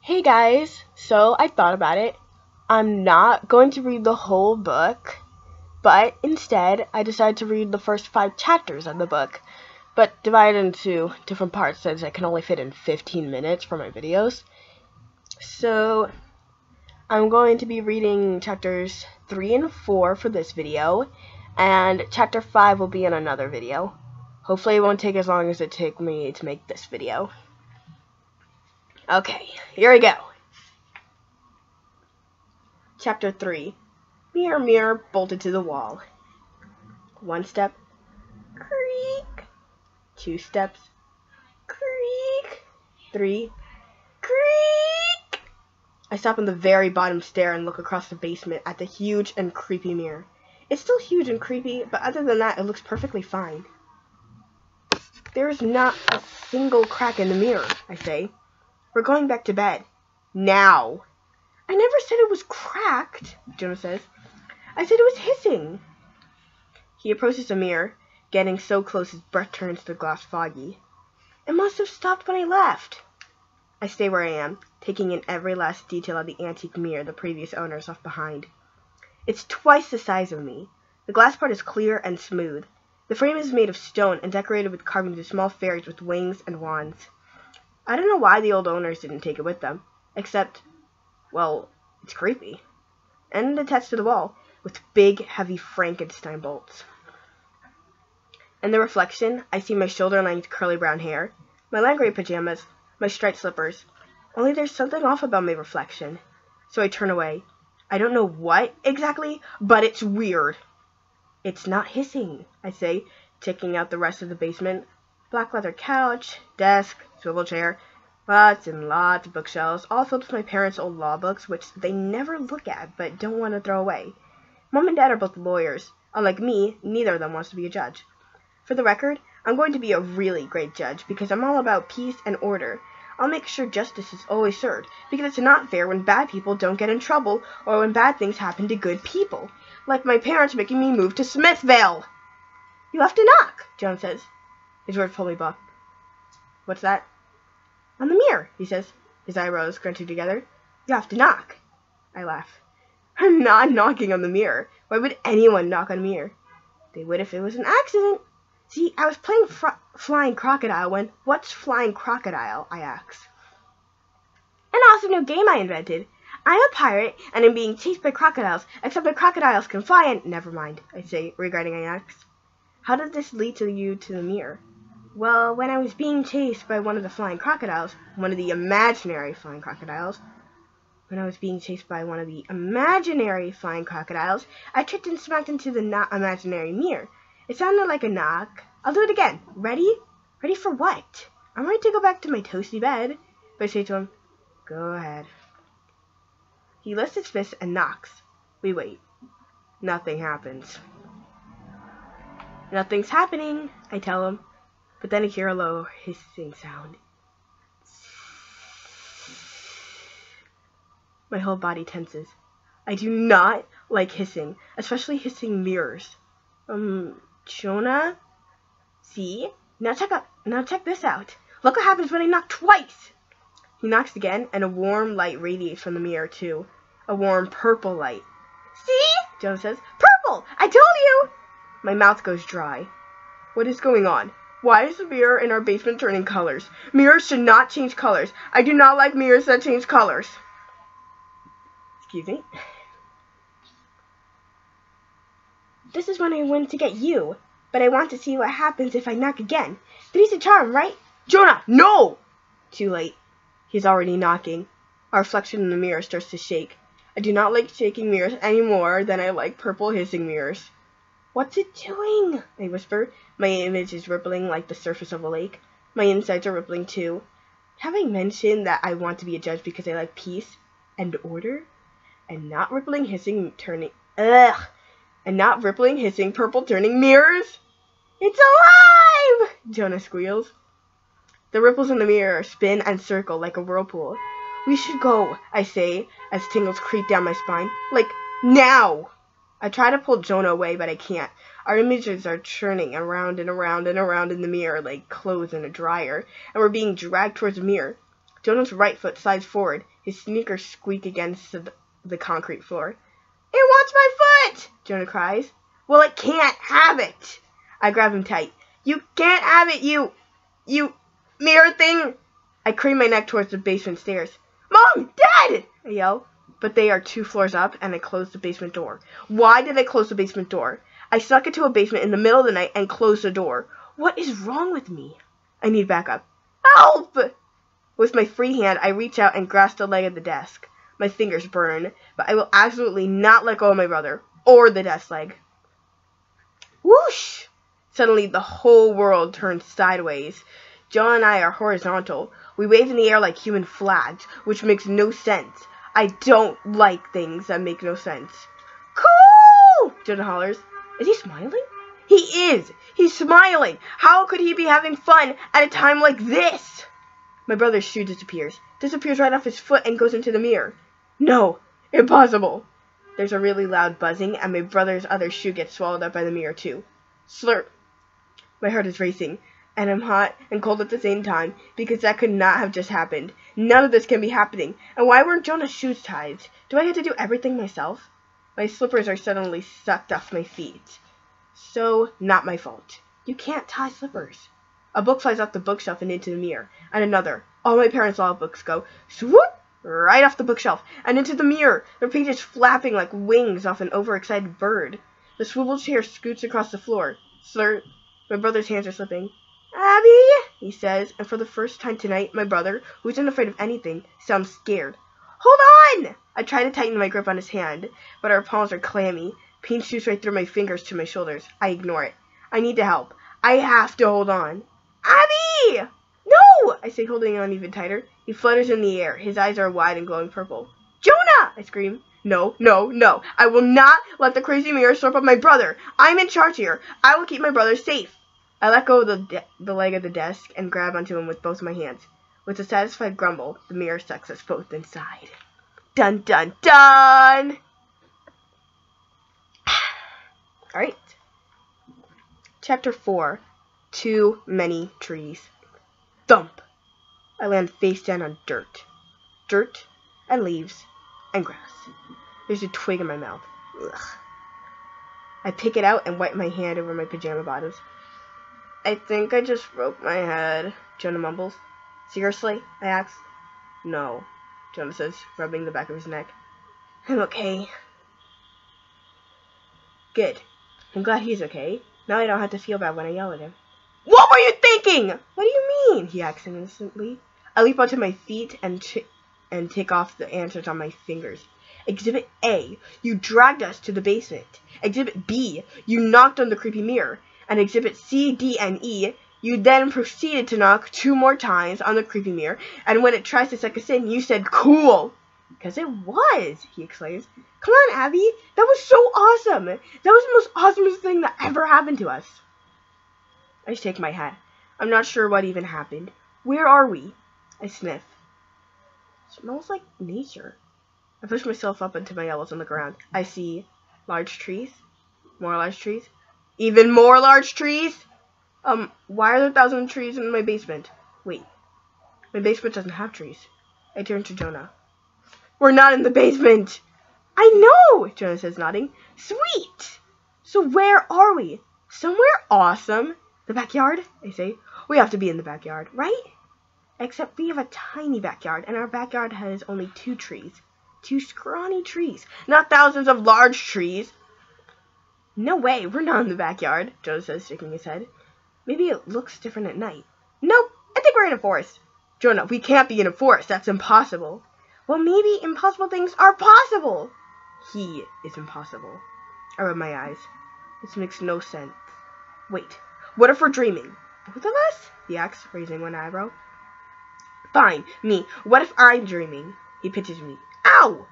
Hey guys, so I thought about it. I'm not going to read the whole book, but instead I decided to read the first 5 chapters of the book, but divide it into different parts since I can only fit in 15 minutes for my videos. So I'm going to be reading chapters 3 and 4 for this video, and chapter 5 will be in another video. Hopefully it won't take as long as it took me to make this video. Okay, here we go. Chapter 3. Mirror, mirror, bolted to the wall. 1 step, creak. 2 steps, creak. 3, creak. I stop on the very bottom stair and look across the basement at the huge and creepy mirror. It's still huge and creepy, but other than that, it looks perfectly fine. There's not a single crack in the mirror, I say. We're going back to bed. Now. I never said it was cracked, Jonah says. I said it was hissing. He approaches the mirror, getting so close his breath turns the glass foggy. It must have stopped when I left. I stay where I am, taking in every last detail of the antique mirror the previous owners left behind. It's twice the size of me. The glass part is clear and smooth. The frame is made of stone and decorated with carvings of small fairies with wings and wands. I don't know why the old owners didn't take it with them, except, well, it's creepy. And attached to the wall, with big, heavy Frankenstein bolts. In the reflection, I see my shoulder-length curly brown hair, my lingerie pajamas, my striped slippers. Only there's something off about my reflection. So I turn away. I don't know what exactly, but it's weird. It's not hissing, I say, checking out the rest of the basement. Black leather couch, desk, swivel chair, lots and lots of bookshelves, all filled with my parents' old law books, which they never look at but don't want to throw away. Mom and Dad are both lawyers. Unlike me, neither of them wants to be a judge. For the record, I'm going to be a really great judge because I'm all about peace and order. I'll make sure justice is always served because it's not fair when bad people don't get in trouble or when bad things happen to good people, like my parents making me move to Smithville. You have to knock, John says. His words pull me back. What's that? On the mirror, he says, his eyebrows scrunching together. You have to knock. I laugh. I'm not knocking on the mirror. Why would anyone knock on a mirror? They would if it was an accident. See, I was playing Flying Crocodile when, what's Flying Crocodile, I ask. An awesome new game I invented. I'm a pirate, and I'm being chased by crocodiles, except the crocodiles can fly and... Never mind, I say, regarding I ask. How did this lead you to the mirror? Well, when I was being chased by one of the flying crocodiles, one of the imaginary flying crocodiles, I tripped and smacked into the not imaginary mirror. It sounded like a knock. I'll do it again. Ready? Ready for what? I'm ready to go back to my toasty bed. But I say to him, go ahead. He lifts his fist and knocks. We wait. Nothing happens. Nothing's happening, I tell him. But then I hear a low hissing sound. My whole body tenses. I do not like hissing, especially hissing mirrors. Jonah? See? Now check this out. Look what happens when I knock twice. He knocks again, and a warm light radiates from the mirror, too. A warm purple light. See? Jonah says. Purple! I told you! My mouth goes dry. What is going on? Why is the mirror in our basement turning colors? Mirrors should not change colors. I do not like mirrors that change colors. Excuse me. This is when I went to get you, but I want to see what happens if I knock again. Three's a charm, right? Jonah, no! Too late. He's already knocking. Our reflection in the mirror starts to shake. I do not like shaking mirrors any more than I like purple hissing mirrors. What's it doing? I whisper. My image is rippling like the surface of a lake. My insides are rippling too. Have I mentioned that I want to be a judge because I like peace and order? And not rippling, hissing, turning... Ugh! And not rippling, hissing, purple turning mirrors? It's alive! Jonah squeals. The ripples in the mirror spin and circle like a whirlpool. We should go, I say, as tingles creep down my spine. Like, now! I try to pull Jonah away, but I can't. Our images are churning around and around and around in the mirror like clothes in a dryer, and we're being dragged towards the mirror. Jonah's right foot slides forward. His sneakers squeak against the concrete floor. It wants my foot! Jonah cries. Well, it can't have it. I grab him tight. You can't have it, you mirror thing. I crane my neck towards the basement stairs. Mom! Dad! I yell. But they are 2 floors up, and I close the basement door. Why did I close the basement door? I snuck into a basement in the middle of the night and closed the door. What is wrong with me? I need backup. Help! With my free hand, I reach out and grasp the leg of the desk. My fingers burn, but I will absolutely not let go of my brother, or the desk leg. Whoosh! Suddenly, the whole world turns sideways. John and I are horizontal. We wave in the air like human flags, which makes no sense. I don't like things that make no sense. Cool! Jonah hollers. Is he smiling? He is! He's smiling! How could he be having fun at a time like this? My brother's shoe disappears right off his foot and goes into the mirror. No! Impossible! There's a really loud buzzing, and my brother's other shoe gets swallowed up by the mirror too. Slurp! My heart is racing, and I'm hot and cold at the same time, because that could not have just happened. None of this can be happening. And why weren't Jonah's shoes tied? Do I have to do everything myself? My slippers are suddenly sucked off my feet. So, not my fault. You can't tie slippers. A book flies off the bookshelf and into the mirror, and another. All my parents' law books go swoop right off the bookshelf and into the mirror, their pages flapping like wings off an overexcited bird. The swivel chair scoots across the floor. Slurp. My brother's hands are slipping. Abby, he says, and for the first time tonight, my brother, who isn't afraid of anything, sounds scared. Hold on! I try to tighten my grip on his hand, but our palms are clammy. Pain shoots right through my fingers to my shoulders. I ignore it. I need to help. I have to hold on. Abby! No! I say, holding on even tighter. He flutters in the air. His eyes are wide and glowing purple. Jonah! I scream. No, no, no. I will not let the crazy mirror slurp up my brother. I'm in charge here. I will keep my brother safe. I let go of the leg of the desk and grab onto him with both my hands. With a satisfied grumble, the mirror sucks us both inside. Dun, dun, dun! Alright. Chapter 4. Too many trees. Thump! I land face down on dirt. Dirt and leaves and grass. There's a twig in my mouth. Ugh. I pick it out and wipe my hand over my pajama bottoms. I think I just broke my head, Jonah mumbles. Seriously? I ask. No, Jonah says, rubbing the back of his neck. I'm okay. Good. I'm glad he's okay. Now I don't have to feel bad when I yell at him. What were you thinking? What do you mean? He asks innocently. I leap onto my feet and take off the answers on my fingers. Exhibit A, you dragged us to the basement. Exhibit B, you knocked on the creepy mirror. And Exhibit C, D, and E, you then proceeded to knock 2 more times on the creepy mirror, and when it tries to suck us in, you said, cool! Because it was, he exclaims. Come on, Abby, that was so awesome! That was the most awesomest thing that ever happened to us. I shake my head. I'm not sure what even happened. Where are we? I sniff. It smells like nature. I push myself up into my elbows on the ground. I see large trees, more large trees, even more large trees. Why are there thousands of trees in my basement? Wait, my basement doesn't have trees. I turn to Jonah. We're not in the basement. I know, Jonah says, nodding. Sweet. So where are we? Somewhere awesome. The backyard, I say. We have to be in the backyard, right? Except we have a tiny backyard, and our backyard has only 2 trees. 2 scrawny trees, not thousands of large trees. No way, we're not in the backyard, Jonah says, shaking his head. Maybe it looks different at night. Nope, I think we're in a forest. Jonah, we can't be in a forest. That's impossible. Well, maybe impossible things are possible. He is impossible. I rub my eyes. This makes no sense. Wait, what if we're dreaming? Both of us? He asks, raising one eyebrow. Fine, me. What if I'm dreaming? He pitches me. Ow!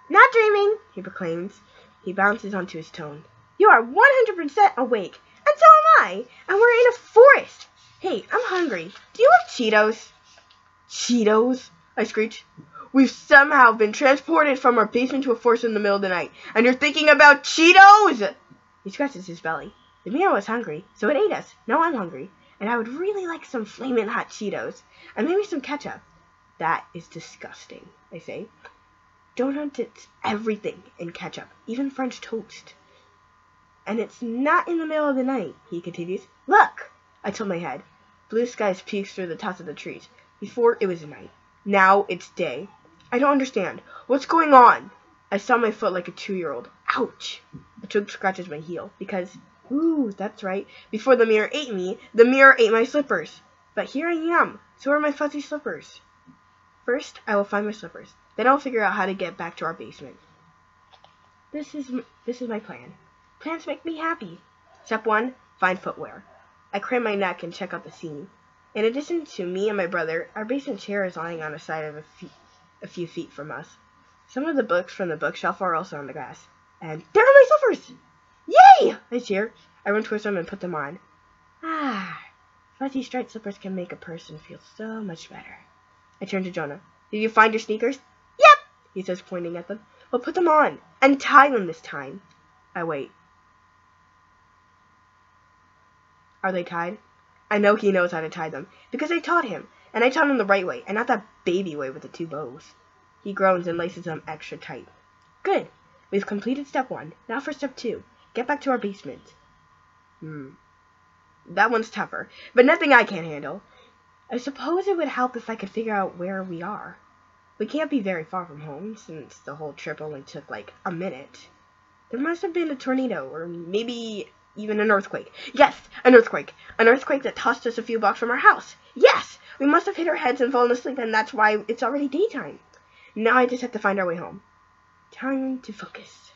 Not dreaming, he proclaims. He bounces onto his tone. You are 100% awake, and so am I, and we're in a forest. Hey, I'm hungry. Do you have Cheetos? Cheetos? I screech. We've somehow been transported from our basement to a forest in the middle of the night, and you're thinking about Cheetos? He scratches his belly. The mirror was hungry, so it ate us. Now I'm hungry, and I would really like some flaming hot Cheetos, and maybe some ketchup. That is disgusting, I say. Donut dips everything in ketchup, even French toast. And it's not in the middle of the night, he continues. Look! I tilt my head. Blue skies peeks through the tops of the trees. Before, it was night. Now, it's day. I don't understand. What's going on? I stomp my foot like a 2-year-old. Ouch! A twig scratches my heel, because, ooh, that's right. Before the mirror ate me, the mirror ate my slippers. But here I am. So are my fuzzy slippers. First, I will find my slippers. Then I'll figure out how to get back to our basement. This is my plan. Plans make me happy. Step 1, find footwear. I crane my neck and check out the scene. In addition to me and my brother, our basement chair is lying on the side of a few feet from us. Some of the books from the bookshelf are also on the grass. And there are my slippers! Yay! I cheer. I run towards them and put them on. Ah, fuzzy striped slippers can make a person feel so much better. I turn to Jonah. Did you find your sneakers? Yep, he says, pointing at them. Well, put them on and tie them this time. I wait. Are they tied? I know he knows how to tie them, because I taught him, and I taught him the right way, and not that baby way with the 2 bows. He groans and laces them extra tight. Good. We've completed step 1. Now for step 2. Get back to our basement. That one's tougher, but nothing I can't handle. I suppose it would help if I could figure out where we are. We can't be very far from home, since the whole trip only took like a minute. There must have been a tornado, or maybe even an earthquake. Yes, an earthquake. An earthquake that tossed us a few blocks from our house. Yes, we must have hit our heads and fallen asleep, and that's why it's already daytime. Now I just have to find our way home. Time to focus.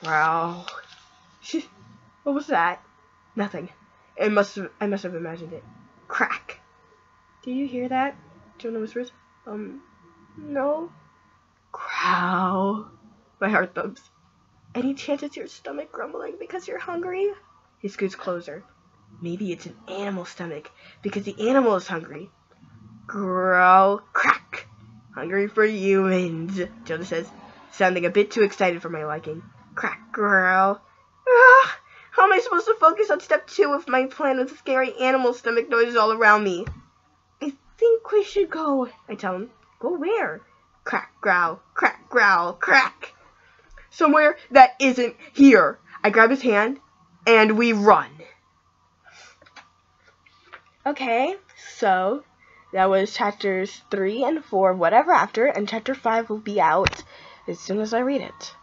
Wow. What was that? Nothing. I must have imagined it. Crack. Do you hear that? Jonah whispers. No. Crow. My heart thumps. Any chance it's your stomach grumbling because you're hungry? He scoots closer. Maybe it's an animal stomach because the animal is hungry. Growl. Crack. Hungry for humans, Jonah says, sounding a bit too excited for my liking. Crack. Growl. Ah, how am I supposed to focus on step 2 if my plan with scary animal stomach noises all around me? I think we should go, I tell him. Go where? Crack. Growl. Crack. Growl. Crack. Somewhere that isn't here. I grab his hand, and we run. Okay, so that was chapters 3 and 4, Whatever After, and chapter 5 will be out as soon as I read it.